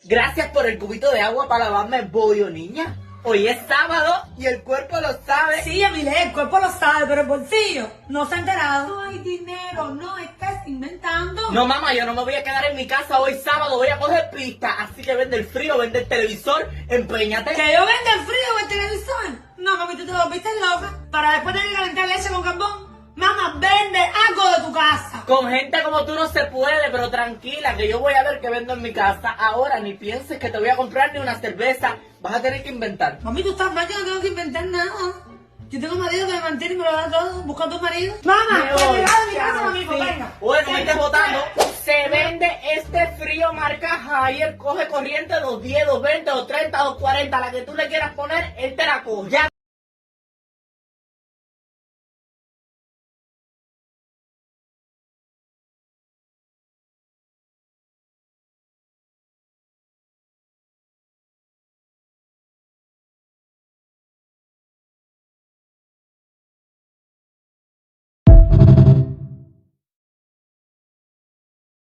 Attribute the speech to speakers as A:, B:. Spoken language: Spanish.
A: Gracias por el cubito de agua para lavarme el bollo, niña. Hoy es sábado y el cuerpo lo sabe.
B: Sí, Emile, el cuerpo lo sabe, pero el bolsillo no se ha enterado. No hay dinero, no estés inventando.
A: No, mamá, yo no me voy a quedar en mi casa hoy sábado, voy a coger pista. Así que vende el frío, vende el televisor, empeñate.
B: ¿Que yo venda el frío o el televisor? No, mami, tú te volviste loca. Para después tener que calentar leche con carbón. Mamá, vende algo de tu casa.
A: Con gente como tú no se puede, pero tranquila, que yo voy a ver qué vendo en mi casa. Ahora ni pienses que te voy a comprar ni una cerveza. Vas a tener que inventar.
B: Mami, tú estás mal, yo no tengo que inventar nada. Yo tengo un marido que me mantiene y me lo da todo. Busca a tu marido. Mamá,
A: Me
B: que
A: voy.
B: me da de mi casa, mami,
A: Sí.
B: venga.
A: Bueno, me estés votando. Se vende este frío marca Haier. Coge corriente 210, 220, 230, 240. La que tú le quieras poner, él te la coge. Ya.